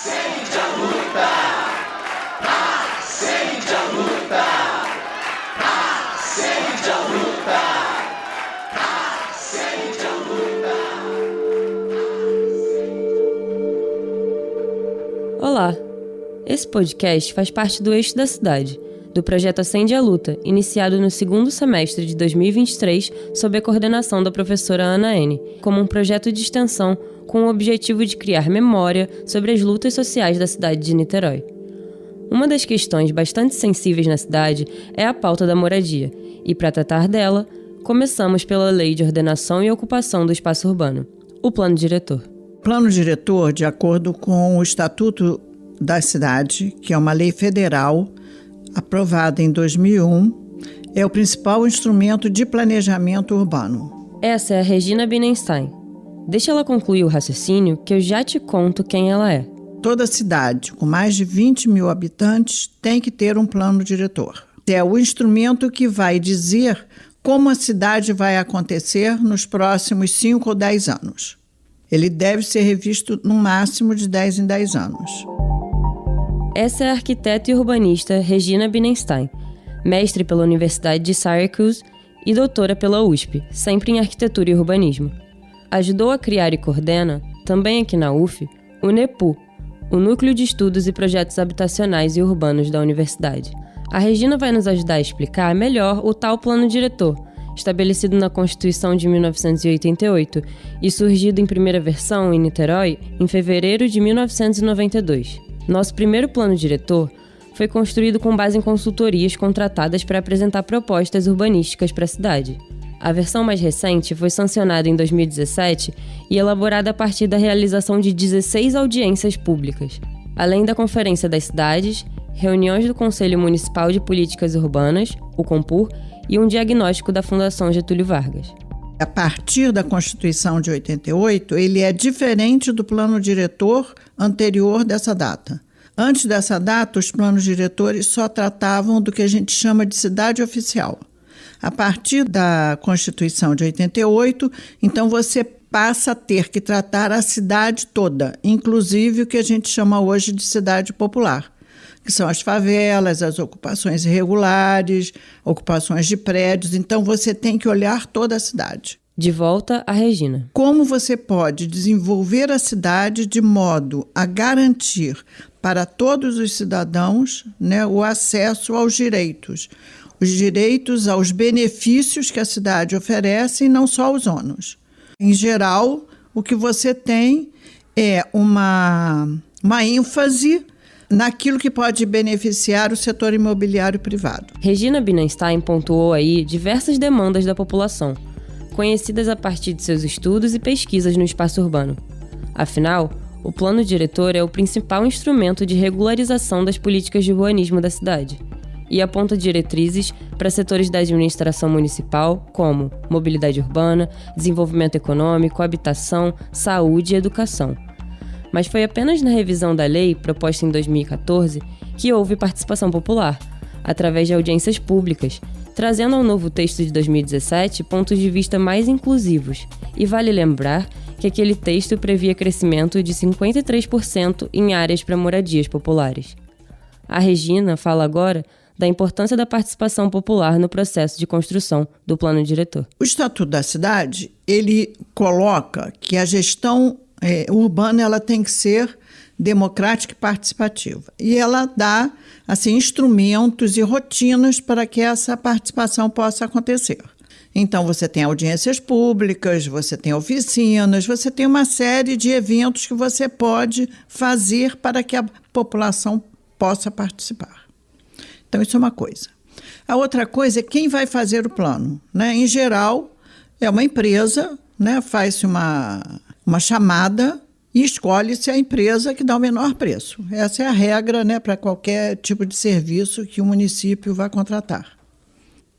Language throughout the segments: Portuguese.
Acende a luta! Acende a luta! Acende a luta! Acende a luta! Olá! Esse podcast faz parte do Eixo da Cidade, do projeto Acende a Luta, iniciado no segundo semestre de 2023, sob a coordenação da professora Ana N., como um projeto de extensão com o objetivo de criar memória sobre as lutas sociais da cidade de Niterói. Uma das questões bastante sensíveis na cidade é a pauta da moradia, e para tratar dela, começamos pela Lei de Ordenação e Ocupação do Espaço Urbano, o Plano Diretor. Plano Diretor, de acordo com o Estatuto da Cidade, que é uma lei federal aprovada em 2001, é o principal instrumento de planejamento urbano. Essa é a Regina Bienenstein. Deixa ela concluir o raciocínio que eu já te conto quem ela é. Toda cidade com mais de 20 mil habitantes tem que ter um plano diretor. É o instrumento que vai dizer como a cidade vai acontecer nos próximos 5 ou 10 anos. Ele deve ser revisto no máximo de 10 em 10 anos. Essa é a arquiteta e urbanista Regina Bienenstein, mestre pela Universidade de Syracuse e doutora pela USP, sempre em arquitetura e urbanismo. Ajudou a criar e coordena, também aqui na UF, o NEPU, o Núcleo de Estudos e Projetos Habitacionais e Urbanos da Universidade. A Regina vai nos ajudar a explicar melhor o tal plano diretor, estabelecido na Constituição de 1988 e surgido em primeira versão em Niterói em fevereiro de 1992. Nosso primeiro plano diretor foi construído com base em consultorias contratadas para apresentar propostas urbanísticas para a cidade. A versão mais recente foi sancionada em 2017 e elaborada a partir da realização de 16 audiências públicas, além da Conferência das Cidades, reuniões do Conselho Municipal de Políticas Urbanas, o CONPUR, e um diagnóstico da Fundação Getúlio Vargas. A partir da Constituição de 88, ele é diferente do plano diretor anterior dessa data. Antes dessa data, os planos diretores só tratavam do que a gente chama de cidade oficial. A partir da Constituição de 88, então você passa a ter que tratar a cidade toda, inclusive o que a gente chama hoje de cidade popular, que são as favelas, as ocupações irregulares, ocupações de prédios. Então, você tem que olhar toda a cidade. De volta a Regina. Como você pode desenvolver a cidade de modo a garantir para todos os cidadãos, o acesso aos direitos. Os direitos aos benefícios que a cidade oferece e não só aos ônus. Em geral, o que você tem é uma ênfase naquilo que pode beneficiar o setor imobiliário privado. Regina Bienenstein pontuou aí diversas demandas da população, conhecidas a partir de seus estudos e pesquisas no espaço urbano. Afinal, o plano diretor é o principal instrumento de regularização das políticas de urbanismo da cidade e aponta diretrizes para setores da administração municipal como mobilidade urbana, desenvolvimento econômico, habitação, saúde e educação. Mas foi apenas na revisão da lei, proposta em 2014, que houve participação popular, através de audiências públicas, trazendo ao novo texto de 2017 pontos de vista mais inclusivos. E vale lembrar que aquele texto previa crescimento de 53% em áreas para moradias populares. A Regina fala agora da importância da participação popular no processo de construção do plano diretor. O Estatuto da Cidade, ele coloca que a gestão urbana ela tem que ser democrática e participativa. E ela dá instrumentos e rotinas para que essa participação possa acontecer. Então, você tem audiências públicas, você tem oficinas, você tem uma série de eventos que você pode fazer para que a população possa participar. Então, isso é uma coisa. A outra coisa é quem vai fazer o plano. Em geral, é uma empresa, faz-se uma chamada e escolhe-se a empresa que dá o menor preço. Essa é a regra para qualquer tipo de serviço que o município vai contratar.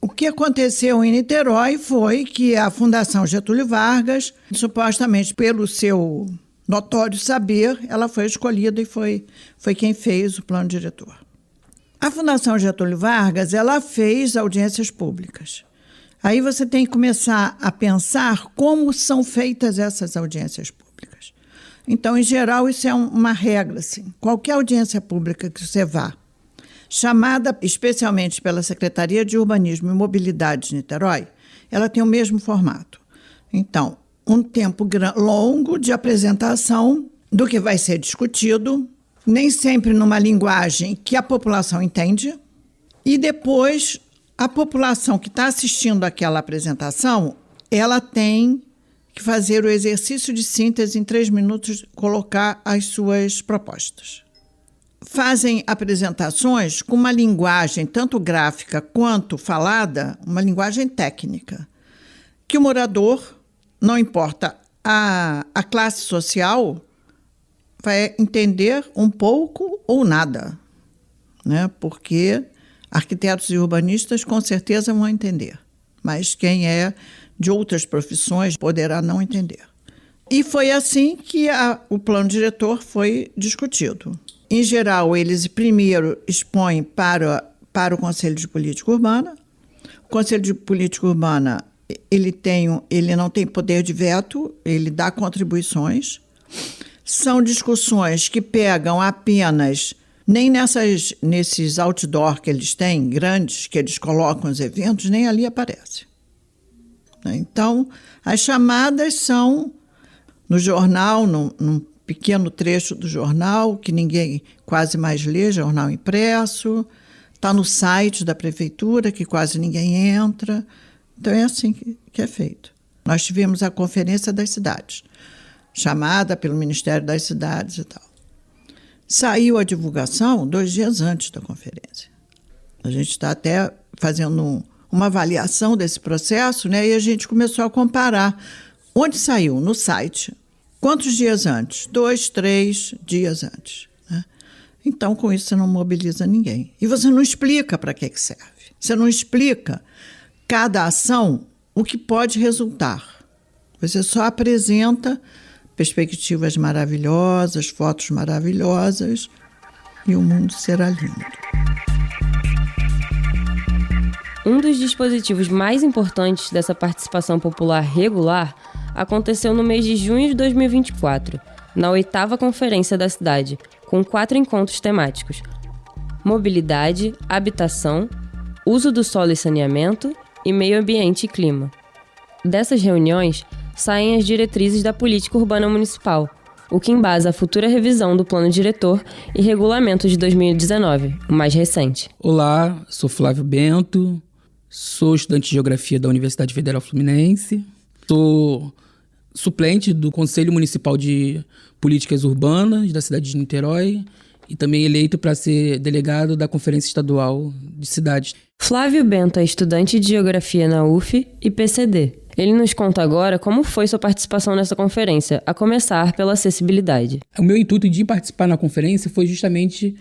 O que aconteceu em Niterói foi que a Fundação Getúlio Vargas, supostamente pelo seu notório saber, ela foi escolhida e foi quem fez o plano diretor. A Fundação Getúlio Vargas, ela fez audiências públicas. Aí você tem que começar a pensar como são feitas essas audiências públicas. Então, em geral, isso é uma regra. Assim. Qualquer audiência pública que você vá, chamada especialmente pela Secretaria de Urbanismo e Mobilidade de Niterói, ela tem o mesmo formato. Então, um tempo longo de apresentação do que vai ser discutido, nem sempre numa linguagem que a população entende, e depois a população que está assistindo aquela apresentação, ela tem que fazer o exercício de síntese em 3 minutos, colocar as suas propostas. Fazem apresentações com uma linguagem tanto gráfica quanto falada, uma linguagem técnica, que o morador, não importa a classe social, vai entender um pouco ou nada, né? Porque arquitetos e urbanistas com certeza vão entender, mas quem é de outras profissões poderá não entender. E foi assim que o plano diretor foi discutido. Em geral, eles primeiro expõem para o Conselho de Política Urbana. O Conselho de Política Urbana ele não tem poder de veto, ele dá contribuições. São discussões que pegam apenas, nem nesses outdoor que eles têm, grandes, que eles colocam os eventos, nem ali aparece. Então, as chamadas são no jornal, num pequeno trecho do jornal, que ninguém quase mais lê, jornal impresso, está no site da prefeitura, que quase ninguém entra. Então, é assim que é feito. Nós tivemos a Conferência das Cidades, chamada pelo Ministério das Cidades e tal. Saiu a divulgação 2 dias antes da conferência. A gente está até fazendo uma avaliação desse processo, né? E a gente começou a comparar. Onde saiu? No site. Quantos dias antes? 2, 3 dias antes. Né? Então, com isso, você não mobiliza ninguém. E você não explica para que serve. Você não explica cada ação o que pode resultar. Você só apresenta perspectivas maravilhosas, fotos maravilhosas, e o mundo será lindo. Um dos dispositivos mais importantes dessa participação popular regular aconteceu no mês de junho de 2024, na 8ª Conferência da Cidade, com 4 encontros temáticos: mobilidade, habitação, uso do solo e saneamento e meio ambiente e clima. Dessas reuniões, saem as diretrizes da política urbana municipal, o que embasa a futura revisão do plano diretor e regulamento de 2019, o mais recente. Olá, sou Flávio Bento, sou estudante de Geografia da Universidade Federal Fluminense, sou suplente do Conselho Municipal de Políticas Urbanas da cidade de Niterói e também eleito para ser delegado da Conferência Estadual de Cidades. Flávio Bento é estudante de Geografia na UF e PCD. Ele nos conta agora como foi sua participação nessa conferência, a começar pela acessibilidade. O meu intuito de participar na conferência foi justamente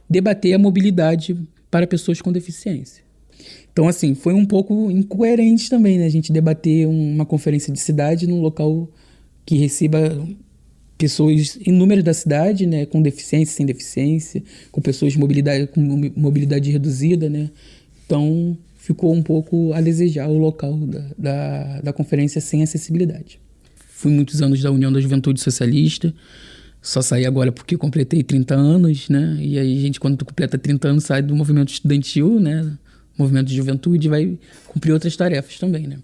debater a mobilidade para pessoas com deficiência. Então, assim, foi um pouco incoerente também, né? A gente debater uma conferência de cidade num local que receba pessoas inúmeras da cidade, né? Com deficiência, sem deficiência, com pessoas com mobilidade reduzida, né? Então, ficou um pouco a desejar o local da conferência sem acessibilidade. Fui muitos anos da União da Juventude Socialista, só saí agora porque completei 30 anos, né? E aí a gente, quando completa 30 anos, sai do movimento estudantil, né? Movimento de juventude, vai cumprir outras tarefas também, né?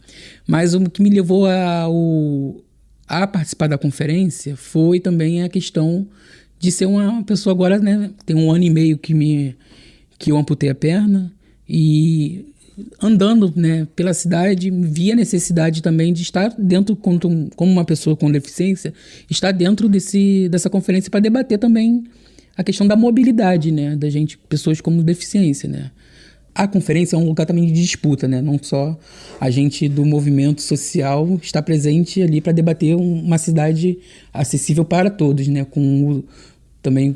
Mas o que me levou a participar da conferência foi também a questão de ser uma pessoa agora, né? Tem 1 ano e meio que eu amputei a perna e andando, né, pela cidade, vi a necessidade também de estar dentro, como uma pessoa com deficiência, estar dentro dessa conferência para debater também a questão da mobilidade, né, da gente, pessoas com deficiência, né. A conferência é um lugar também de disputa, né, não só a gente do movimento social está presente ali para debater uma cidade acessível para todos, né, também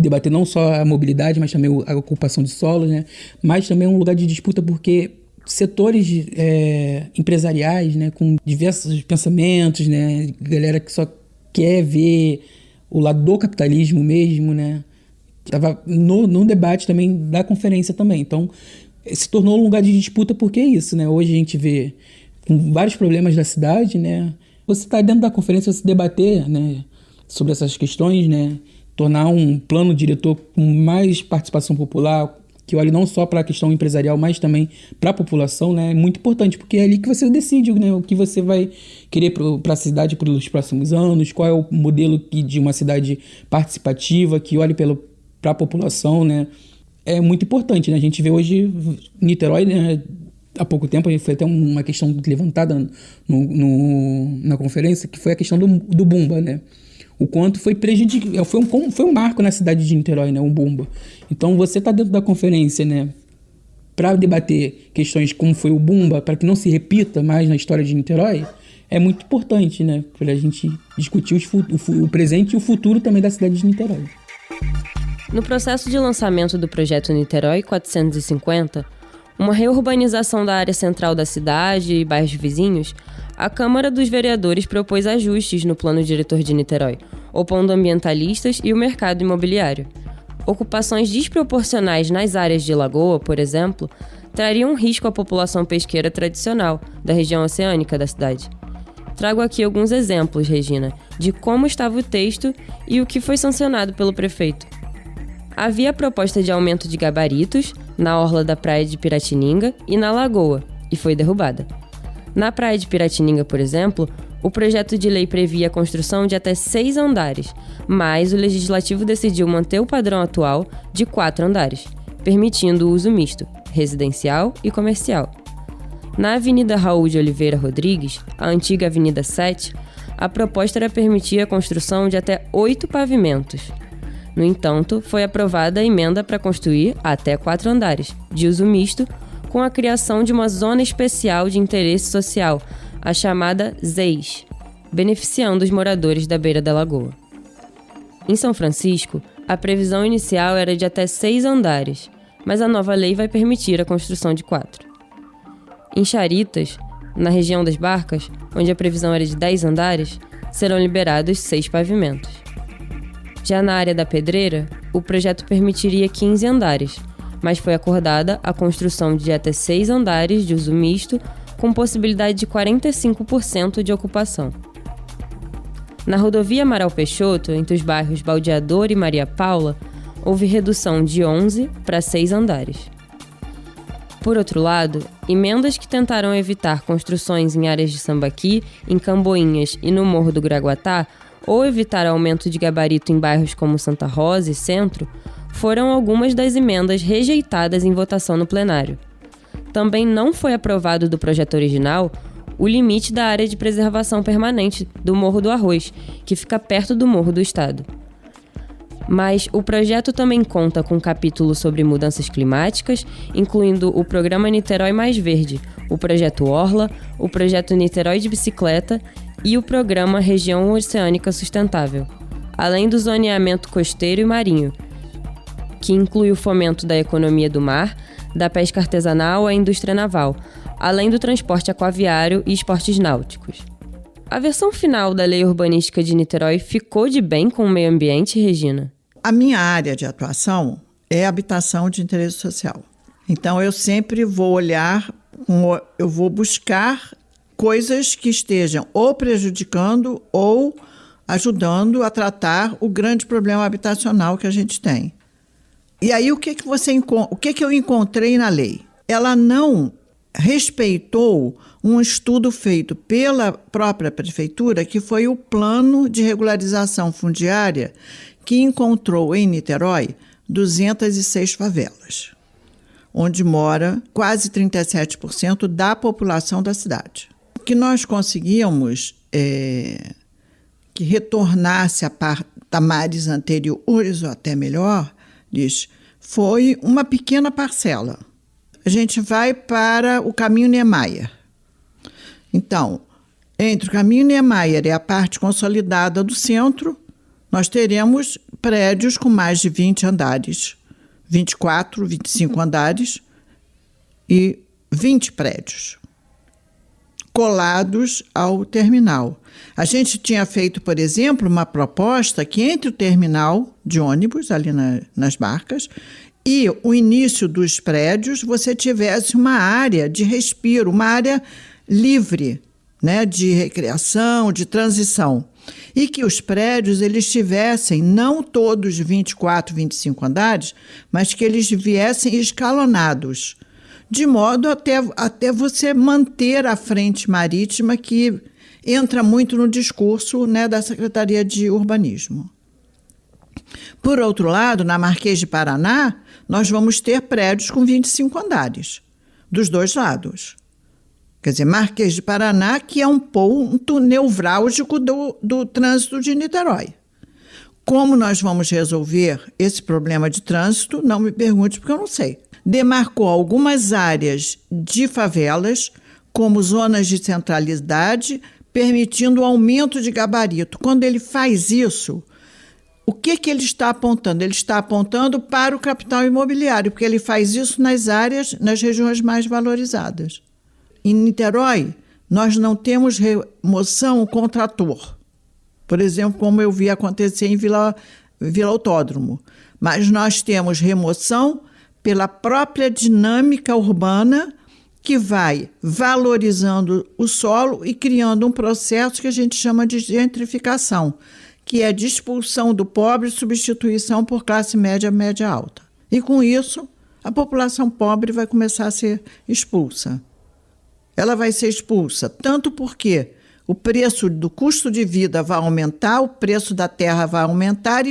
debater não só a mobilidade, mas também a ocupação de solo, né? Mas também é um lugar de disputa porque setores empresariais, né, com diversos pensamentos, né, galera que só quer ver o lado do capitalismo mesmo, né, estava no debate também da conferência também. Então, se tornou um lugar de disputa porque é isso, né? Hoje a gente vê com vários problemas da cidade, né? Você está dentro da conferência, você debater, né, sobre essas questões, né? Tornar um plano diretor com mais participação popular, que olhe não só para a questão empresarial, mas também para a população, né? É muito importante, porque é ali que você decide, né? O que você vai querer para a cidade pelos próximos anos, qual é o modelo de uma cidade participativa, que olhe para a população, né? É muito importante, né? A gente vê hoje Niterói, né? Há pouco tempo, foi até uma questão levantada na conferência, que foi a questão do Bumba, né? O quanto foi prejudicado, foi um marco na cidade de Niterói, né? O Bumba. Então, você está dentro da conferência, né? Para debater questões como foi o Bumba, para que não se repita mais na história de Niterói, é muito importante, né? Para a gente discutir o presente e o futuro também da cidade de Niterói. No processo de lançamento do projeto Niterói 450, uma reurbanização da área central da cidade e bairros vizinhos, a Câmara dos Vereadores propôs ajustes no plano diretor de Niterói, opondo ambientalistas e o mercado imobiliário. Ocupações desproporcionais nas áreas de lagoa, por exemplo, trariam risco à população pesqueira tradicional da região oceânica da cidade. Trago aqui alguns exemplos, Regina, de como estava o texto e o que foi sancionado pelo prefeito. Havia a proposta de aumento de gabaritos na orla da praia de Piratininga e na lagoa, e foi derrubada. Na praia de Piratininga, por exemplo, o projeto de lei previa a construção de até 6 andares, mas o legislativo decidiu manter o padrão atual de 4 andares, permitindo o uso misto, residencial e comercial. Na Avenida Raul de Oliveira Rodrigues, a antiga Avenida 7, a proposta era permitir a construção de até 8 pavimentos. No entanto, foi aprovada a emenda para construir até 4 andares, de uso misto, com a criação de uma zona especial de interesse social, a chamada ZEIS, beneficiando os moradores da beira da lagoa. Em São Francisco, a previsão inicial era de até 6 andares, mas a nova lei vai permitir a construção de 4. Em Charitas, na região das Barcas, onde a previsão era de 10 andares, serão liberados 6 pavimentos. Já na área da Pedreira, o projeto permitiria 15 andares, mas foi acordada a construção de até 6 andares de uso misto, com possibilidade de 45% de ocupação. Na rodovia Amaral Peixoto, entre os bairros Baldeador e Maria Paula, houve redução de 11 para 6 andares. Por outro lado, emendas que tentaram evitar construções em áreas de Sambaqui, em Camboinhas e no Morro do Graguatá, ou evitar aumento de gabarito em bairros como Santa Rosa e Centro, foram algumas das emendas rejeitadas em votação no plenário. Também não foi aprovado do projeto original o limite da área de preservação permanente do Morro do Arroz, que fica perto do Morro do Estado. Mas o projeto também conta com um capítulo sobre mudanças climáticas, incluindo o Programa Niterói Mais Verde, o Projeto Orla, o Projeto Niterói de Bicicleta e o Programa Região Oceânica Sustentável, além do zoneamento costeiro e marinho, que inclui o fomento da economia do mar, da pesca artesanal à indústria naval, além do transporte aquaviário e esportes náuticos. A versão final da Lei Urbanística de Niterói ficou de bem com o meio ambiente, Regina? A minha área de atuação é habitação de interesse social. Então, eu sempre vou olhar, eu vou buscar coisas que estejam ou prejudicando ou ajudando a tratar o grande problema habitacional que a gente tem. E aí, o que eu encontrei na lei? Ela não respeitou um estudo feito pela própria prefeitura, que foi o Plano de Regularização Fundiária, que encontrou em Niterói 206 favelas, onde mora quase 37% da população da cidade. O que nós conseguíamos que retornasse a patamares anteriores ou até melhor, foi uma pequena parcela. A gente vai para o Caminho Niemeyer. Então, entre o Caminho Niemeyer e a parte consolidada do centro, nós teremos prédios com mais de 20 andares, 24, 25 andares e 20 prédios colados ao terminal. A gente tinha feito, por exemplo, uma proposta que entre o terminal de ônibus, ali nas Barcas, e o início dos prédios, você tivesse uma área de respiro, uma área livre, né, de recreação, de transição. E que os prédios eles tivessem não todos 24, 25 andares, mas que eles viessem escalonados, de modo até você manter a frente marítima, que entra muito no discurso, né, da Secretaria de Urbanismo. Por outro lado, na Marquês de Paraná, nós vamos ter prédios com 25 andares, dos dois lados. Quer dizer, Marquês de Paraná, que é um ponto nevrálgico do trânsito de Niterói. Como nós vamos resolver esse problema de trânsito, não me pergunte, porque eu não sei. Demarcou algumas áreas de favelas como zonas de centralidade, permitindo o aumento de gabarito. Quando ele faz isso, o que ele está apontando? Ele está apontando para o capital imobiliário, porque ele faz isso nas regiões mais valorizadas. Em Niterói, nós não temos remoção com trator, por exemplo, como eu vi acontecer em Vila Autódromo, mas nós temos remoção pela própria dinâmica urbana, que vai valorizando o solo e criando um processo que a gente chama de gentrificação, que é de expulsão do pobre e substituição por classe média, média alta. E com isso, a população pobre vai começar a ser expulsa. Ela vai ser expulsa tanto porque o preço do custo de vida vai aumentar, o preço da terra vai aumentar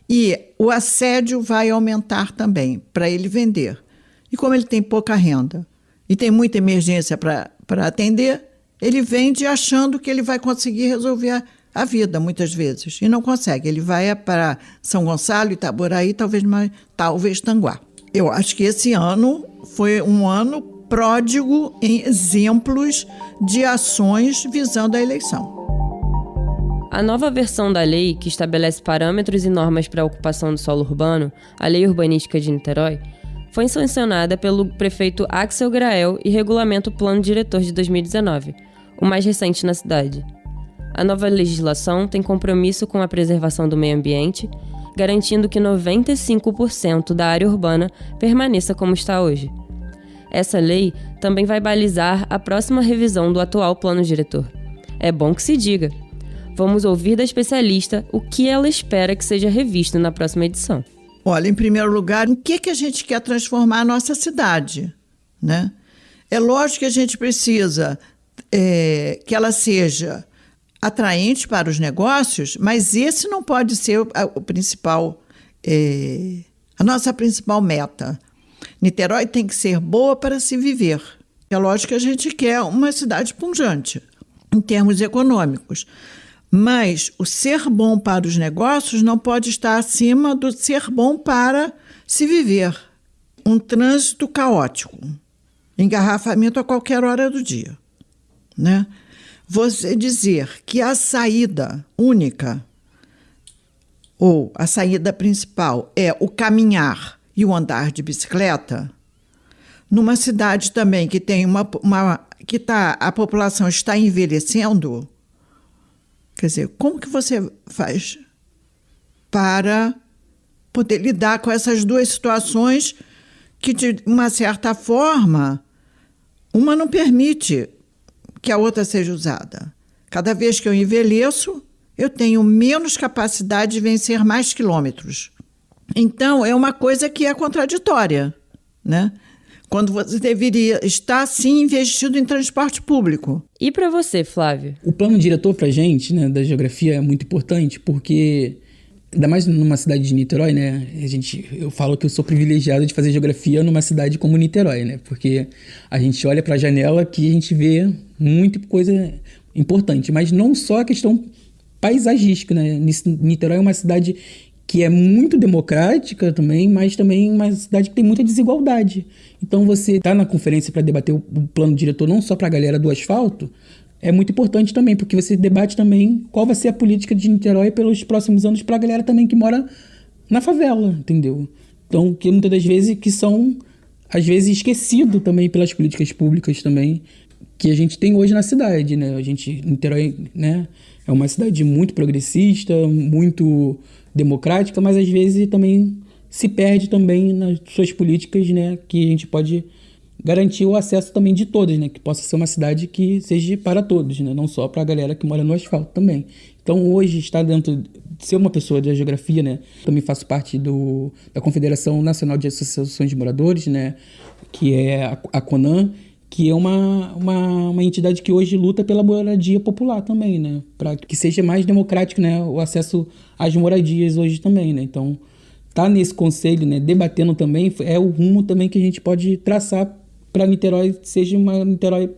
e o assédio vai aumentar também para ele vender. E como ele tem pouca renda e tem muita emergência para atender, ele vende achando que ele vai conseguir resolver a vida, muitas vezes, e não consegue. Ele vai para São Gonçalo, Itaboraí, talvez Tanguá. Eu acho que esse ano foi um ano pródigo em exemplos de ações visando a eleição. A nova versão da lei, que estabelece parâmetros e normas para a ocupação do solo urbano, a Lei Urbanística de Niterói, foi sancionada pelo prefeito Axel Grael e regulamenta o Plano Diretor de 2019, o mais recente na cidade. A nova legislação tem compromisso com a preservação do meio ambiente, garantindo que 95% da área urbana permaneça como está hoje. Essa lei também vai balizar a próxima revisão do atual plano diretor. É bom que se diga. Vamos ouvir da especialista o que ela espera que seja revisto na próxima edição. Olha, em primeiro lugar, em que a gente quer transformar a nossa cidade, né? É lógico que a gente precisa que ela seja atraente para os negócios, mas esse não pode ser o principal, a nossa principal meta. Niterói tem que ser boa para se viver. É lógico que a gente quer uma cidade pujante, em termos econômicos. Mas o ser bom para os negócios não pode estar acima do ser bom para se viver. Um trânsito caótico, engarrafamento a qualquer hora do dia, né? Você dizer que a saída única ou a saída principal é o caminhar e o andar de bicicleta, numa cidade também que tem a população está envelhecendo, quer dizer, como que você faz para poder lidar com essas duas situações que, de uma certa forma, uma não permite que a outra seja usada? Cada vez que eu envelheço, eu tenho menos capacidade de vencer mais quilômetros. Então, é uma coisa que é contraditória, né? Quando você deveria estar, sim, investido em transporte público. E para você, Flávio? O plano diretor para a gente, né, da geografia é muito importante, porque, ainda mais numa cidade de Niterói, né, eu falo que eu sou privilegiado de fazer geografia numa cidade como Niterói, né, porque a gente olha para a janela que a gente vê muita coisa importante, mas não só a questão paisagística, né? Niterói é uma cidade que é muito democrática também, mas também uma cidade que tem muita desigualdade. Então, você estar na conferência para debater o plano diretor não só para a galera do asfalto, é muito importante também, porque você debate também qual vai ser a política de Niterói pelos próximos anos para a galera também que mora na favela, entendeu? Então, que muitas das vezes que são, às vezes, esquecido também pelas políticas públicas também que a gente tem hoje na cidade, né? Niterói, né, é uma cidade muito progressista, muito democrática, mas às vezes também se perde também nas suas políticas, né, que a gente pode garantir o acesso também de todos, né, que possa ser uma cidade que seja para todos, né, não só para a galera que mora no asfalto também. Então, hoje, está dentro de ser uma pessoa da geografia, né? Também faço parte da Confederação Nacional de Associações de Moradores, né? Que é a CONAN, que é uma entidade que hoje luta pela moradia popular também, né? Para que seja mais democrático, né? O acesso às moradias hoje também, né? Então, tá nesse conselho, né? Debatendo também, é o rumo também que a gente pode traçar para Niterói, seja uma Niterói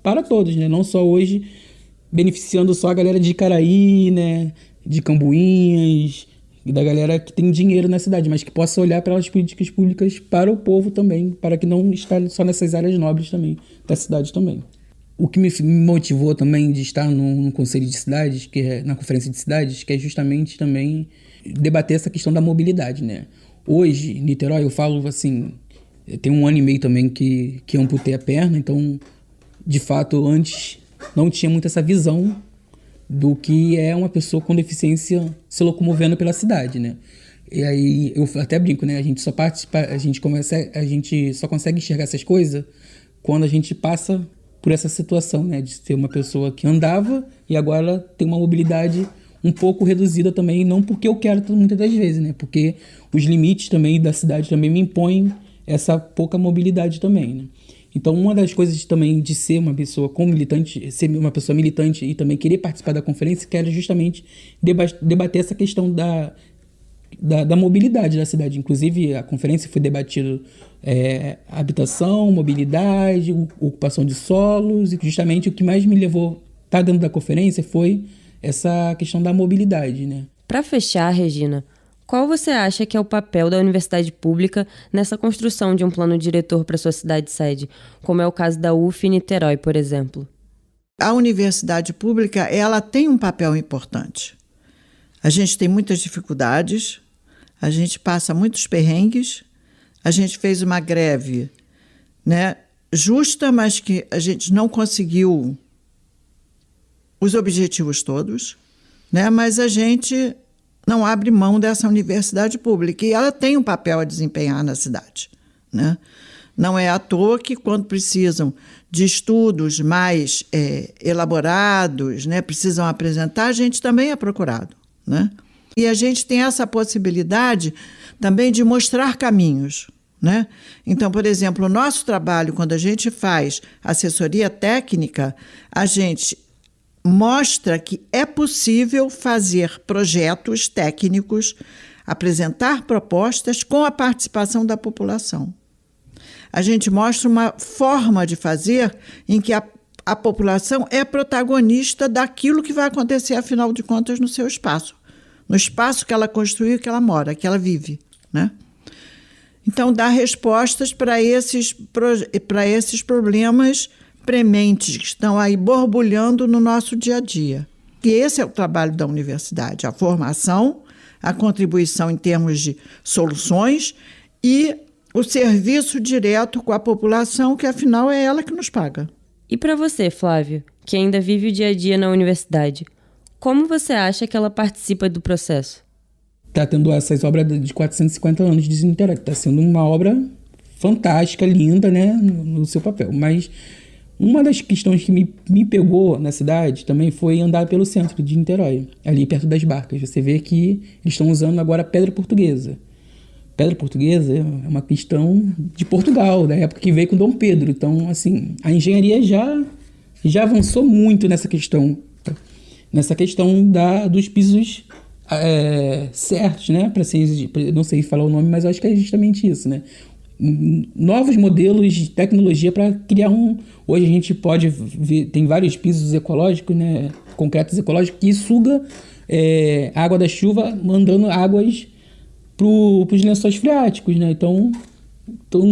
para todos, né? Não só hoje beneficiando só a galera de Icaraí, né? De Cambuinhas, e da galera que tem dinheiro na cidade, mas que possa olhar pelas políticas públicas para o povo também, para que não esteja só nessas áreas nobres também, da cidade também. O que me motivou também de estar no Conselho de Cidades, que é na Conferência de Cidades, que é justamente também debater essa questão da mobilidade, né? Hoje, em Niterói, eu falo assim, tem 1 ano e meio também que amputei a perna, então, de fato, antes não tinha muito essa visão do que é uma pessoa com deficiência se locomovendo pela cidade, né? E aí eu até brinco, né? A gente só consegue enxergar essas coisas quando a gente passa por essa situação, né? De ser uma pessoa que andava e agora tem uma mobilidade um pouco reduzida também, não porque eu quero muitas das vezes, né? Porque os limites também da cidade também me impõem essa pouca mobilidade também, né? Então, uma das coisas também de ser uma pessoa militante, ser uma pessoa militante e também querer participar da conferência, que era justamente debater essa questão da mobilidade da cidade. Inclusive, a conferência foi debatida habitação, mobilidade, ocupação de solos, e justamente o que mais me levou a estar dentro da conferência foi essa questão da mobilidade, né? Para fechar, Regina, qual você acha que é o papel da universidade pública nessa construção de um plano diretor para sua cidade-sede, como é o caso da UF Niterói, por exemplo? A universidade pública, ela tem um papel importante. A gente tem muitas dificuldades, a gente passa muitos perrengues, a gente fez uma greve, né, justa, mas que a gente não conseguiu os objetivos todos, né, mas a gente não abre mão dessa universidade pública e ela tem um papel a desempenhar na cidade, né? Não é à toa que, quando precisam de estudos mais elaborados, né, precisam apresentar, a gente também é procurado, né? E a gente tem essa possibilidade também de mostrar caminhos, né? Então, por exemplo, o nosso trabalho, quando a gente faz assessoria técnica, a gente mostra que é possível fazer projetos técnicos, apresentar propostas com a participação da população. A gente mostra uma forma de fazer em que a população é protagonista daquilo que vai acontecer, afinal de contas, no seu espaço. No espaço que ela construiu, que ela mora, que ela vive, né? Então, dá respostas para esses problemas prementes que estão aí borbulhando no nosso dia a dia. E esse é o trabalho da universidade, a formação, a contribuição em termos de soluções e o serviço direto com a população, que afinal é ela que nos paga. E para você, Flávio, que ainda vive o dia a dia na universidade, como você acha que ela participa do processo? Está tendo essas obras de 450 anos de Niterói, está sendo uma obra fantástica, linda, né, no seu papel, mas uma das questões que me pegou na cidade também foi andar pelo centro de Niterói, ali perto das barcas. Você vê que eles estão usando agora pedra portuguesa. Pedra portuguesa é uma questão de Portugal, da época que veio com Dom Pedro. Então, assim, a engenharia já avançou muito nessa questão dos pisos certos, né? Não sei falar o nome, mas eu acho que é justamente isso, né? Novos modelos de tecnologia para criar Hoje a gente pode ver, tem vários pisos ecológicos, né, concretos ecológicos, que suga água da chuva, mandando águas para os lençóis freáticos, né? Então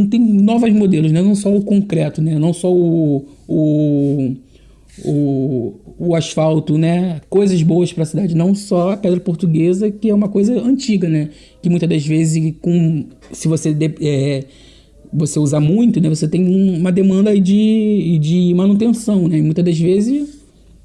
tem novos modelos, né? Não só o concreto, né? Não só o asfalto, né? Coisas boas para a cidade, não só a pedra portuguesa, que é uma coisa antiga, né? Que muitas das vezes, se você usar muito, né? Você tem uma demanda de manutenção, né? E muitas das vezes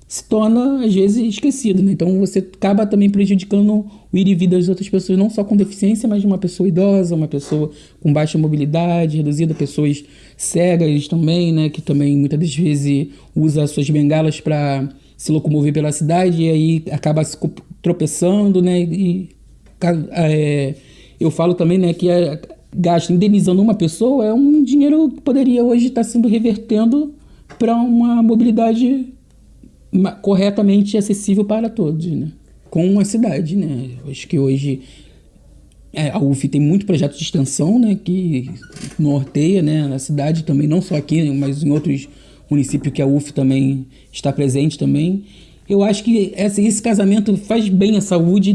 se torna, às vezes, esquecido, né? Então você acaba também prejudicando o ir e vir das outras pessoas, não só com deficiência, mas de uma pessoa idosa, uma pessoa com baixa mobilidade reduzida, pessoas cegas também, né? Que também muitas das vezes usa suas bengalas para se locomover pela cidade e aí acaba se tropeçando, né? Eu falo também, né, que gasto indenizando uma pessoa é um dinheiro que poderia hoje estar sendo revertendo para uma mobilidade corretamente acessível para todos, né? Com a cidade, né? Acho que hoje a UF tem muito projeto de extensão, né, que norteia, né, na cidade também, não só aqui, mas em outros municípios que a UF também está presente também. Eu acho que esse casamento faz bem à saúde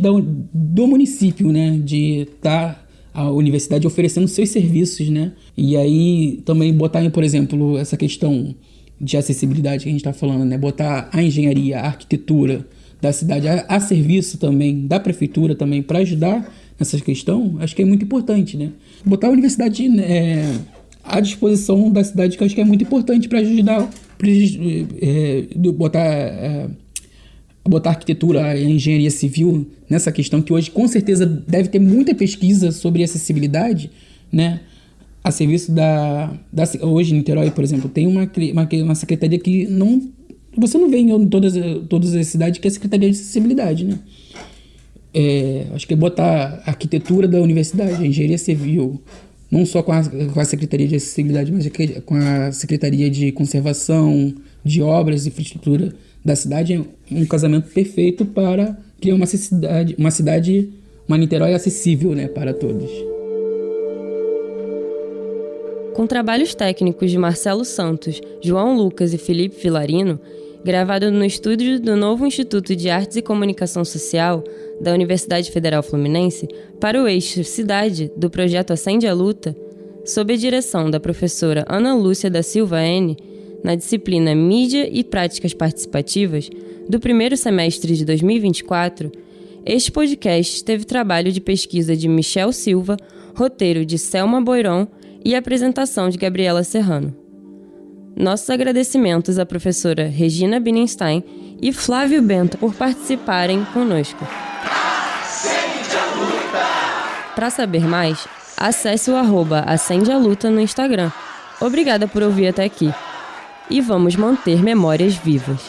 do município, né, de estar a universidade oferecendo seus serviços, né, e aí também botar, por exemplo, essa questão de acessibilidade que a gente está falando, né, botar a engenharia, a arquitetura da cidade a serviço também da prefeitura também para ajudar nessa questão, acho que é muito importante, né, botar a universidade à disposição da cidade, que eu acho que é muito importante para ajudar, botar a arquitetura, a engenharia civil nessa questão, que hoje com certeza deve ter muita pesquisa sobre acessibilidade, né, a serviço hoje em Niterói, por exemplo, tem uma secretaria que você não vê em todas as cidades, que é a Secretaria de Acessibilidade, né. Acho que é botar a arquitetura da universidade, a engenharia civil, não só com a Secretaria de Acessibilidade, mas com a Secretaria de Conservação, de Obras e Infraestrutura da cidade, é um casamento perfeito para criar uma Niterói acessível, né, para todos. Com trabalhos técnicos de Marcelo Santos, João Lucas e Felipe Vilarino, gravado no estúdio do novo Instituto de Artes e Comunicação Social da Universidade Federal Fluminense, para o eixo Cidade do projeto Acende a Luta, sob a direção da professora Ana Lúcia da Silva N., na disciplina Mídia e Práticas Participativas, do primeiro semestre de 2024, este podcast teve trabalho de pesquisa de Michel Silva, roteiro de Selma Boiron e apresentação de Gabriela Serrano. Nossos agradecimentos à professora Regina Bienenstein e Flávio Bento por participarem conosco. Para saber mais, acesse o @acendealuta no Instagram. Obrigada por ouvir até aqui. E vamos manter memórias vivas.